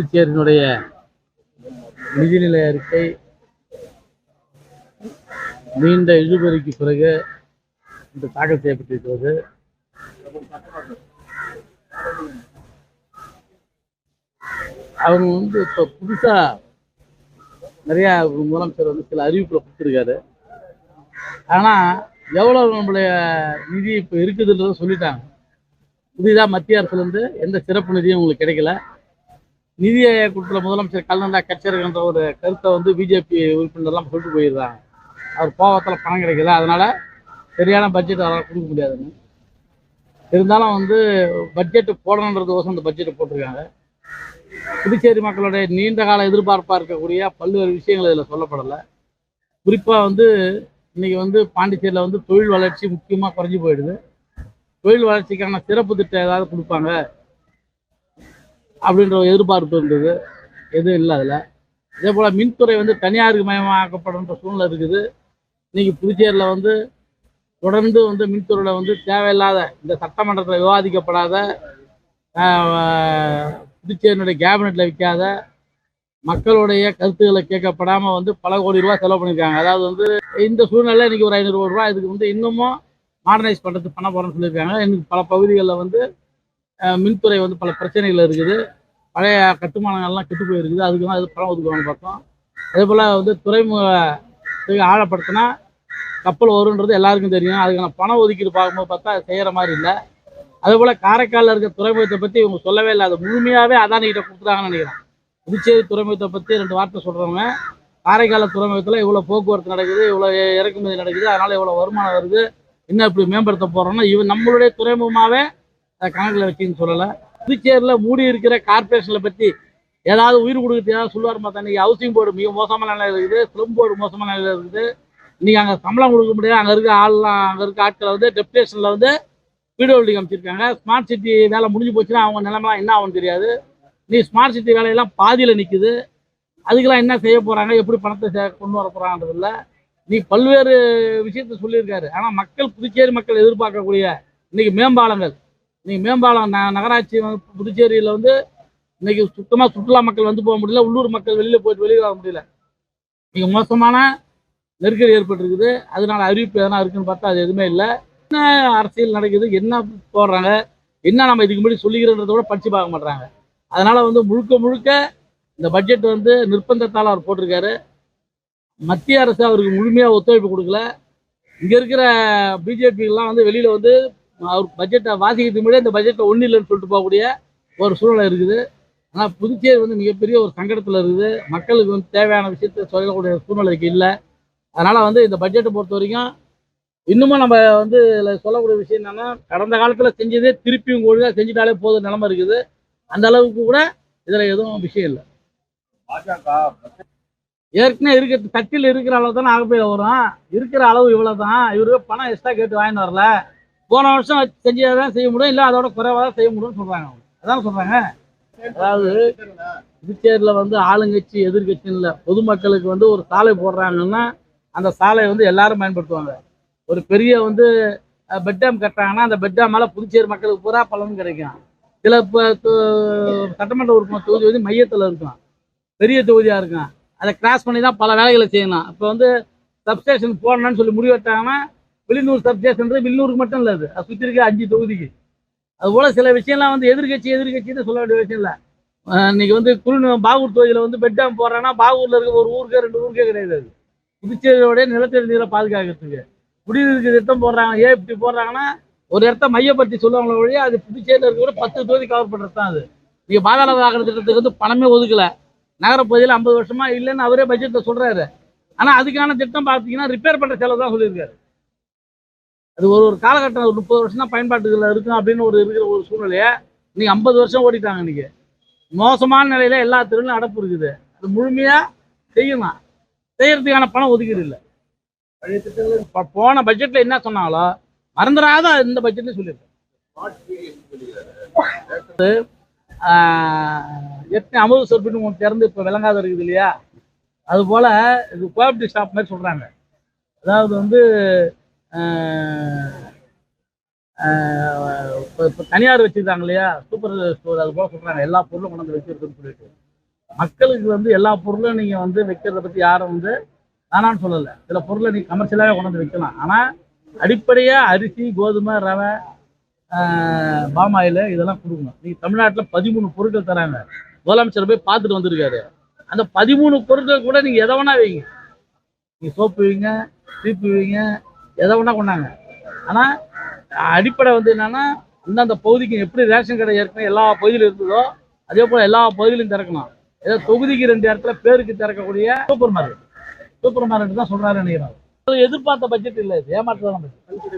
புதுச்சேரியினுடைய நிதிநிலை அறிக்கை நீண்ட இழுபறிக்கு பிறகு இன்று தாக்கல் செய்யப்பட்டிருக்கிறது. அவங்க இப்போ புதுசாக நிறையா முதலமைச்சர் சில அறிவிப்புகளை கொடுத்துருக்காரு. ஆனால் எவ்வளோ நம்மளுடைய நிதி இப்போ இருக்குதுன்றதை சொல்லிட்டாங்க. புதிதாக மத்திய அரசுலேருந்து எந்த சிறப்பு நிதியும் உங்களுக்கு கிடைக்கல. நிதி ஆயோகத்தில் முதலமைச்சர் கல்நண்டா கட்சியர்கின்ற ஒரு கருத்தை பிஜேபி உறுப்பினர்லாம் சொல்லிட்டு போயிடுறாங்க. அவர் கோபத்தில் பணம் கிடைக்கல, அதனால் சரியான பட்ஜெட் அவரால் கொடுக்க முடியாதுன்னு. இருந்தாலும் பட்ஜெட்டு போடணுன்றதுக்கோசம் இந்த பட்ஜெட்டை போட்டிருக்காங்க. புதுச்சேரி மக்களுடைய நீண்ட கால எதிர்பார்ப்பாக இருக்கக்கூடிய பல்வேறு விஷயங்கள் இதில் சொல்லப்படலை. குறிப்பாக இன்றைக்கி பாண்டிச்சேரியில் தொழில் வளர்ச்சி முக்கியமாக குறைஞ்சி போயிடுது. தொழில் வளர்ச்சிக்கான சிறப்பு திட்டம் ஏதாவது கொடுப்பாங்க அப்படின்ற ஒரு எதிர்பார்ப்பு இருந்தது, எதுவும் இல்லை அதில். அதே போல் மின்துறை தனியாருக்கு மயமாக்கப்படுன்ற சூழ்நிலை இருக்குது. இன்றைக்கி புதுச்சேரியில் தொடர்ந்து மின்துறையில் தேவையில்லாத இந்த சட்டமன்றத்தில் விவாதிக்கப்படாத, புதுச்சேரியினுடைய கேபினெட்டில் வைக்காத, மக்களுடைய கருத்துக்களை கேட்கப்படாமல் பல கோடி ரூபா செலவு பண்ணியிருக்காங்க. அதாவது இந்த சூழ்நிலை இன்றைக்கி ஒரு 500 ரூபா இதுக்கு இன்னமும் மாடர்னைஸ் பண்ணுறது பண்ண போகிறோன்னு சொல்லியிருக்காங்க. இன்னைக்கு பல பகுதிகளில் மின்துறை பல பிரச்சனைகள் இருக்குது. பழைய கட்டுமானங்கள்லாம் கெட்டு போயிருக்குது. அதுக்கு தான் பணம் ஒதுக்குவாங்க பார்த்தோம். அதே போல் துறைமுகத்துக்கு ஆழப்படுத்தினா கப்பல் வருன்றது எல்லாருக்கும் தெரியும். அதுக்கான பணம் ஒதுக்கீடு பார்க்கும்போது பார்த்தா செய்கிற மாதிரி இல்லை. அதே போல் காரைக்காலில் இருக்க துறைமுகத்தை பற்றி இவங்க சொல்லவே இல்லை. அது முழுமையாகவே அதானிகிட்ட கொடுத்துட்டாங்கன்னு நினைக்கிறேன். புதுச்சேரி துறைமுகத்தை பற்றி 2 வார்த்தை சொல்கிறவங்க, காரைக்கால் துறைமுகத்தில் இவ்வளோ போக்குவரத்து நடக்குது, இவ்வளோ இறக்குமதி நடக்குது, அதனால் இவ்வளோ வருமானம் வருது, இன்னும் இப்படி மேம்படுத்த போகிறோம்னா நம்மளுடைய துறைமுகமாகவே அதை கணக்கில் வச்சுன்னு சொல்லலை. புதுச்சேரியில் மூடி இருக்கிற கார்பரேஷனை பற்றி ஏதாவது உயிர் கொடுக்குறது ஏதாவது சொல்லுவார் பார்த்தா. இன்றைக்கி ஹவுசிங் போர்டு மிக மோசமான நிலையில் இருக்குது, ஸ்லம் போர்டு மோசமான நிலையில் இருக்குது. இன்றைக்கி அங்கே சம்பளம் கொடுக்க முடியாது. அங்கே இருக்க ஆட்களை டெப்டேஷனில் வீடியோ ஹோல்டிங் அமைச்சிருக்காங்க. ஸ்மார்ட் சிட்டி வேலை முடிஞ்சு போச்சுன்னா அவங்க நிலைமைலாம் என்ன ஆகும் தெரியாது. நீ ஸ்மார்ட் சிட்டி வேலையெல்லாம் பாதியில் நிற்குது. அதுக்கெல்லாம் என்ன செய்ய போகிறாங்க, எப்படி பணத்தை கொண்டு வர போகிறாங்கன்றதில்ல. நீ பல்வேறு விஷயத்த சொல்லியிருக்காரு. ஆனால் புதுச்சேரி மக்கள் எதிர்பார்க்கக்கூடிய இன்றைக்கி மேம்பாலங்கள், இன்றைக்கி மேம்பாலம் நகராட்சி புதுச்சேரியில் இன்றைக்கி சுத்தமாக சுற்றுலா மக்கள் போக முடியல, உள்ளூர் மக்கள் வெளியில் வர முடியல. மிக மோசமான நெருக்கடி ஏற்பட்டிருக்குது. அதனால அறிவிப்பு எதனா இருக்குன்னு பார்த்தா அது எதுவுமே இல்லை. என்ன அரசியல் நடக்குது, என்ன போடுறாங்க, என்ன நம்ம இதுக்கு முன்னாடி சொல்லிக்கிறன்றத கூட படித்து பார்க்க மாட்டாங்க. அதனால் முழுக்க இந்த பட்ஜெட் நிர்பந்தத்தால் அவர் போட்டிருக்காரு. மத்திய அரசு அவருக்கு முழுமையாக ஒத்துழைப்பு கொடுக்கல. இங்கே இருக்கிற பிஜேபிலாம் வெளியில் அவர் பட்ஜெட்டை வாசிக்கிறதுக்கு முன்னாடி இந்த பட்ஜெட்டில் ஒன்றும் இல்லைன்னு சொல்லிட்டு போகக்கூடிய ஒரு சூழ்நிலை இருக்குது. ஆனால் புதுச்சேரி மிகப்பெரிய ஒரு சங்கடத்தில் இருக்குது. மக்களுக்கு தேவையான விஷயத்தை சொல்லக்கூடிய சூழ்நிலைக்கு இல்லை. அதனால் இந்த பட்ஜெட்டை பொறுத்த வரைக்கும் இன்னமும் நம்ம இதில் சொல்லக்கூடிய விஷயம் என்னென்னா, கடந்த காலத்தில் செஞ்சதே திருப்பியும் ஒழுங்காக செஞ்சுட்டாலே போதும் நிலைமை இருக்குது. அந்த அளவுக்கு கூட இதில் எதுவும் விஷயம் இல்லை. ஏற்கனவே இருக்கிற தட்டில் இருக்கிற அளவு தானே ஆகப்போய் வரும். இருக்கிற அளவு இவ்வளோ தான். இவருக்கு பணம் எக்ஸ்ட்ரா கேட்டு வாங்கிட்டு வரல. போன வருஷம் செஞ்சதான் செய்ய முடியும், இல்லை அதோட குறைவாக தான் செய்ய முடியும்னு சொல்கிறாங்க. அதான் சொல்கிறாங்க. அதாவது புதுச்சேரியில் ஆளுங்கட்சி எதிர்கட்சின்னு இல்லை, பொதுமக்களுக்கு ஒரு சாலை போடுறாங்கன்னா அந்த சாலையை எல்லாரும் பயன்படுத்துவாங்க. ஒரு பெரிய பெட் டேம் கட்டுறாங்கன்னா அந்த பெட் டேம் மேலே புதுச்சேரி மக்களுக்கு பூரா பலனும் கிடைக்கும். சில சட்டமன்ற உறுப்பினர் தொகுதி மையத்தில் இருக்கும், பெரிய தொகுதியாக இருக்கும். அதை கிராஸ் பண்ணி தான் பல வேலைகளை செய்யணும். இப்போ சப்ஸ்டேஷன் போடணும்னு சொல்லி முடிவெட்டாங்கன்னா வில்லியனூர் சப்ஸ்டேஷன் வில்லியனூருக்கு மட்டும் இல்லை, அது சுற்றி இருக்க 5 தொகுதிக்கு. அதுபோல் சில விஷயம்லாம் எதிர்கட்சின்னு சொல்ல வேண்டிய விஷயம் இல்லை. இன்னைக்கு பாகூர் தொகுதியில் பெட் டேம் போடுறாங்கன்னா பாகூரில் இருக்க ஒரு ஊருக்கே 2 ஊருக்கே கிடையாது. புதுச்சேரியோடைய நிலத்தடி நீரை பாதுகாக்கிறதுக்கு குடிநீருக்கு திட்டம் போடுறாங்க. ஏன் இப்படி போடுறாங்கன்னா ஒரு இடத்த மையப்படுத்தி சொல்லுவாங்களே வழியே அது புதுச்சேரியில் இருக்கிற 10 தொகுதி கவர் பண்ணுறது தான். அது நீங்கள் பாதாள வாகன திட்டத்துக்கு பணமே ஒதுக்கலை. நகரப்பகுதியில் 50 வருஷமா இல்லைன்னு அவரே பட்ஜெட்டில் சொல்கிறாரு. ஆனால் அதுக்கான திட்டம் பார்த்தீங்கன்னா ரிப்பேர் பண்ணுற செலவு தான் சொல்லியிருக்காரு. அது ஒரு காலகட்டம், ஒரு 30 வருஷம் தான் பயன்பாட்டுகளில் இருக்கும் அப்படின்னு இருக்கிற ஒரு சூழ்நிலையை நீங்கள் 50 வருஷம் ஓடிட்டாங்க. இன்றைக்கி மோசமான நிலையில் எல்லா தெருவிலும் அடப்பு இருக்குது. அது முழுமையாக செய்யணும், செய்யறதுக்கான பணம் ஒதுக்கீடு இல்லை. பழைய திட்டங்கள் போன பட்ஜெட்டில் என்ன சொன்னாங்களோ மறந்துடாத இந்த பட்ஜெட்லேயும் சொல்லியிருக்கேன். எத்தனை அமுது சொற்பின்னு ஒன்று திறந்து இப்போ விளங்காத இருக்குது இல்லையா, அதுபோல் இது கோஆப்டிவ் ஷாப் மாதிரி சொல்கிறாங்க. அதாவது இப்போ தனியார் வச்சுருக்காங்க இல்லையா, சூப்பர் ஸ்டோர், அது போல் சொல்கிறாங்க எல்லா பொருளும் கொண்டு வந்து வச்சுருக்குன்னு சொல்லிட்டு. மக்களுக்கு வந்து எல்லா பொருளும் நீங்கள் வந்து வைக்கிறத பற்றி யாரும் வந்து வேணான்னு சொல்லலை. சில பொருளை நீங்கள் கமர்ஷியலாகவே கொண்டு வந்து வைக்கலாம். ஆனால் அடிப்படையாக அரிசி, கோதுமை, ரவை, பாமாயில் இதெல்லாம் கொடுக்கணும். நீங்கள் தமிழ்நாட்டில் 13 பொருட்கள் தராங்க. முதலமைச்சர் போய் பார்த்துட்டு வந்திருக்காரு. அந்த 13 பொருட்கள் கூட நீங்கள் எதை வேணா வைங்க. நீங்கள் சோப்பு வைங்க, சீப்பு வைங்க, எதை வேணா கொண்டாங்க. ஆனால் அடிப்படை வந்து என்னன்னா, அந்தந்த பகுதிக்கு எப்படி ரேஷன் கடை ஏற்கனவே எல்லா பகுதியிலும் இருந்ததோ அதே போல் எல்லா பகுதியிலும் திறக்கணும். ஏதோ தொகுதிக்கு 2 இடத்துல பேருக்கு திறக்கக்கூடிய சூப்பர் மார்க்கெட் தான் சொல்றாரு நினைக்கிறாங்க. எதிர்பார்த்த பட்ஜெட் இல்லை, இது ஏமாற்றதான் பட்ஜெட்.